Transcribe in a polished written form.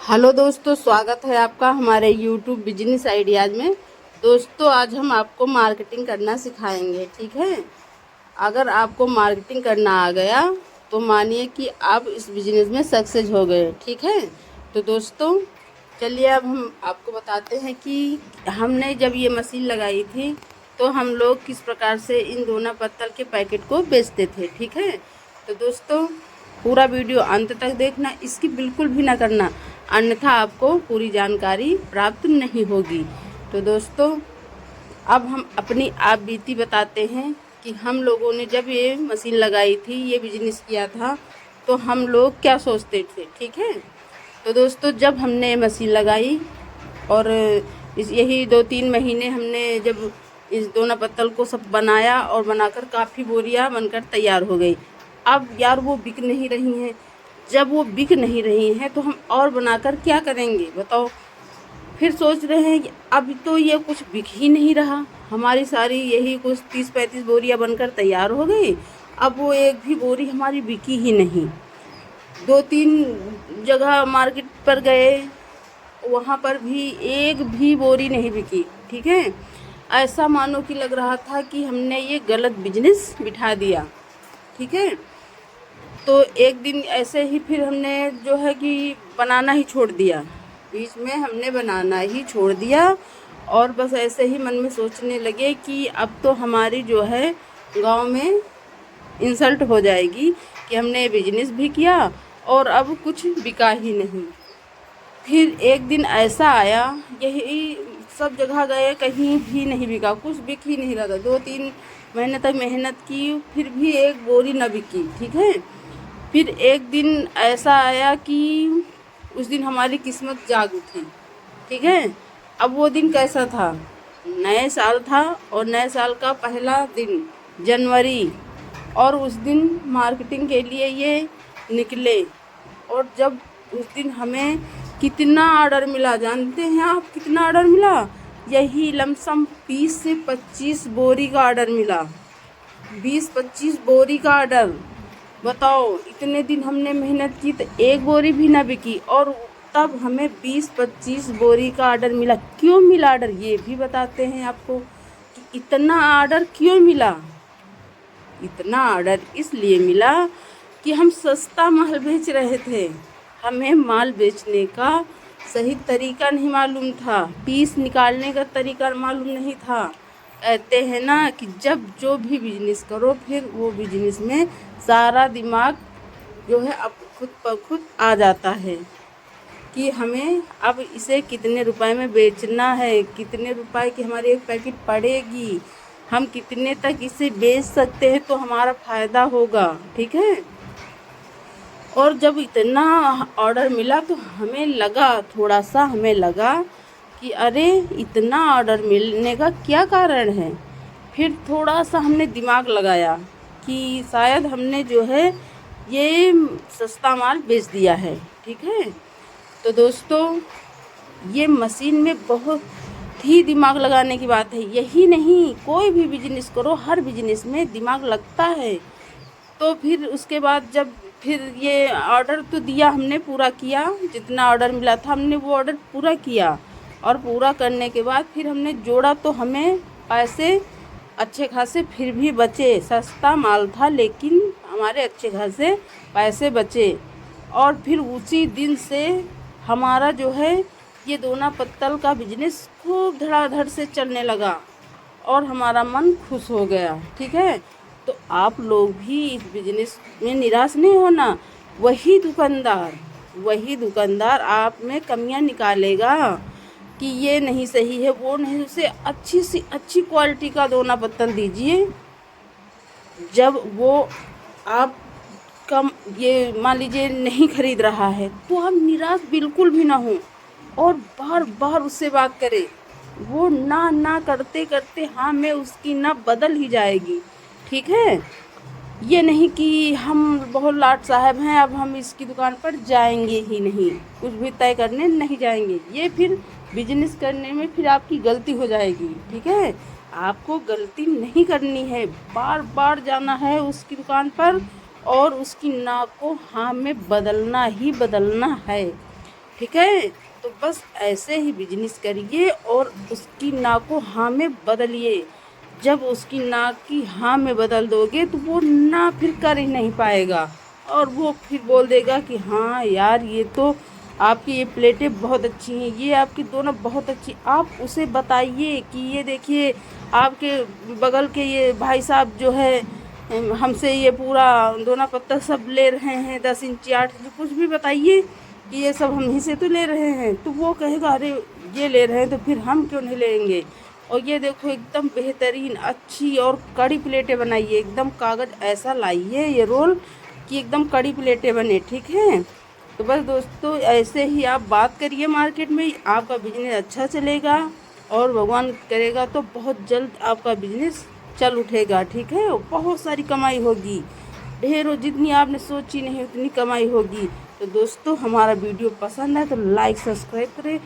Hello दोस्तों, स्वागत है आपका हमारे यूट्यूब बिजनेस आइडियाज़ में। दोस्तों, आज हम आपको मार्केटिंग करना सिखाएंगे। ठीक है, अगर आपको मार्केटिंग करना आ गया तो मानिए कि आप इस बिजनेस में सक्सेस हो गए। ठीक है, तो दोस्तों चलिए अब हम आपको बताते हैं कि हमने जब ये मशीन लगाई थी तो हम लोग किस प्रकार से इन दोना पत्तल के पैकेट को बेचते थे। ठीक है, तो दोस्तों पूरा वीडियो अंत तक देखना, इसकी बिल्कुल भी ना करना, अन्यथा आपको पूरी जानकारी प्राप्त नहीं होगी। तो दोस्तों अब हम अपनी आप बीती बताते हैं कि हम लोगों ने जब ये मशीन लगाई थी, ये बिजनेस किया था, तो हम लोग क्या सोचते थे। ठीक है, तो दोस्तों जब हमने ये मशीन लगाई और यही 2-3 महीने हमने जब इस दोना पत्तल को सब बनाया और बनाकर काफ़ी बोरियां बनकर तैयार हो गई। अब यार वो बिक नहीं रही हैं। जब वो बिक नहीं रही हैं तो हम और बनाकर क्या करेंगे बताओ। फिर सोच रहे हैं कि अब तो ये कुछ बिक ही नहीं रहा, हमारी सारी यही कुछ 30-35 बोरियां बनकर तैयार हो गई, अब वो एक भी बोरी हमारी बिकी ही नहीं। 2-3 जगह मार्केट पर गए, वहाँ पर भी एक भी बोरी नहीं बिकी। ठीक है, ऐसा मानो कि लग रहा था कि हमने ये गलत बिजनेस बिठा दिया। ठीक है, तो एक दिन ऐसे ही फिर हमने जो है कि बनाना ही छोड़ दिया, बीच में हमने बनाना ही छोड़ दिया और बस ऐसे ही मन में सोचने लगे कि अब तो हमारी जो है गांव में इंसल्ट हो जाएगी कि हमने बिजनेस भी किया और अब कुछ बिका ही नहीं। फिर एक दिन ऐसा आया, यही सब जगह गए, कहीं भी नहीं बिका, कुछ बिक ही नहीं रहा था। 2-3 महीने तक मेहनत की, फिर भी एक बोरी न बिकी। ठीक है, फिर एक दिन ऐसा आया कि उस दिन हमारी किस्मत जाग उठी। ठीक है, अब वो दिन कैसा था, नए साल था और नए साल का पहला दिन जनवरी, और उस दिन मार्केटिंग के लिए ये निकले। और जब उस दिन हमें कितना ऑर्डर मिला जानते हैं आप? कितना ऑर्डर मिला? यही लमसम 20 से 25 बोरी का ऑर्डर मिला। 20-25 बोरी का ऑर्डर, बताओ। इतने दिन हमने मेहनत की तो एक बोरी भी ना बिकी, और तब हमें 20-25 बोरी का ऑर्डर मिला। क्यों मिला ऑर्डर, ये भी बताते हैं आपको कि इतना ऑर्डर क्यों मिला। इतना ऑर्डर इसलिए मिला कि हम सस्ता माल बेच रहे थे, हमें माल बेचने का सही तरीका नहीं मालूम था, पीस निकालने का तरीका मालूम नहीं था। कहते हैं ना कि जब जो भी बिजनेस करो फिर वो बिजनेस में सारा दिमाग जो है अब खुद ब खुद आ जाता है कि हमें अब इसे कितने रुपए में बेचना है, कितने रुपए की हमारी एक पैकेट पड़ेगी, हम कितने तक इसे बेच सकते हैं तो हमारा फ़ायदा होगा। ठीक है, और जब इतना ऑर्डर मिला तो हमें लगा कि अरे इतना ऑर्डर मिलने का क्या कारण है। फिर थोड़ा सा हमने दिमाग लगाया कि शायद हमने जो है ये सस्ता माल बेच दिया है। ठीक है, तो दोस्तों ये मशीन में बहुत ही दिमाग लगाने की बात है। यही नहीं, कोई भी बिजनेस करो, हर बिजनेस में दिमाग लगता है। तो फिर उसके बाद जब फिर ये ऑर्डर तो दिया हमने, पूरा किया, जितना ऑर्डर मिला था हमने वो ऑर्डर पूरा किया, और पूरा करने के बाद फिर हमने जोड़ा तो हमें पैसे अच्छे खासे फिर भी बचे। सस्ता माल था लेकिन हमारे अच्छे खासे पैसे बचे। और फिर उसी दिन से हमारा जो है ये दोना पत्तल का बिजनेस खूब धड़ाधड़ से चलने लगा और हमारा मन खुश हो गया। ठीक है, तो आप लोग भी इस बिजनेस में निराश नहीं होना। वही दुकानदार आप में कमियां निकालेगा कि ये नहीं सही है, वो नहीं, उसे अच्छी सी अच्छी क्वालिटी का दोना पत्तल दीजिए। जब वो आप कम ये मान लीजिए नहीं खरीद रहा है तो आप निराश बिल्कुल भी ना हो और बार बार उससे बात करें। वो ना करते करते हाँ में उसकी ना बदल ही जाएगी। ठीक है, ये नहीं कि हम बहुत लाट साहब हैं, अब हम इसकी दुकान पर जाएंगे ही नहीं, कुछ भी तय करने नहीं जाएंगे। ये फिर बिजनेस करने में फिर आपकी गलती हो जाएगी। ठीक है, आपको गलती नहीं करनी है, बार बार जाना है उसकी दुकान पर और उसकी ना को हाँ में बदलना ही बदलना है। ठीक है। तो बस ऐसे ही बिजनेस करिए और उसकी ना को हाँ में बदलिए। जब उसकी ना की हाँ में बदल दोगे तो वो ना फिर कर ही नहीं पाएगा, और वो फिर बोल देगा कि हाँ यार ये तो आपकी ये प्लेटें बहुत अच्छी हैं, ये आपकी दोनों बहुत अच्छी। आप उसे बताइए कि ये देखिए आपके बगल के ये भाई साहब जो है हमसे ये पूरा दोना पत्ता सब ले रहे हैं, 10 इंची 8 इंची, कुछ भी बताइए कि ये सब हम ही से तो ले रहे हैं। तो वो कहेगा अरे ये ले रहे हैं तो फिर हम क्यों नहीं लेंगे। और ये देखो एकदम बेहतरीन अच्छी और कड़ी प्लेटें बनाइए, एकदम कागज़ ऐसा लाइए ये रोल कि एकदम कड़ी प्लेटें बने, ठीक है। तो बस दोस्तों ऐसे ही आप बात करिए मार्केट में, आपका बिजनेस अच्छा चलेगा और भगवान करेगा तो बहुत जल्द आपका बिजनेस चल उठेगा, ठीक है। और बहुत सारी कमाई होगी, ढेरों, जितनी आपने सोची नहीं उतनी कमाई होगी। तो दोस्तों हमारा वीडियो पसंद है तो लाइक सब्सक्राइब करें।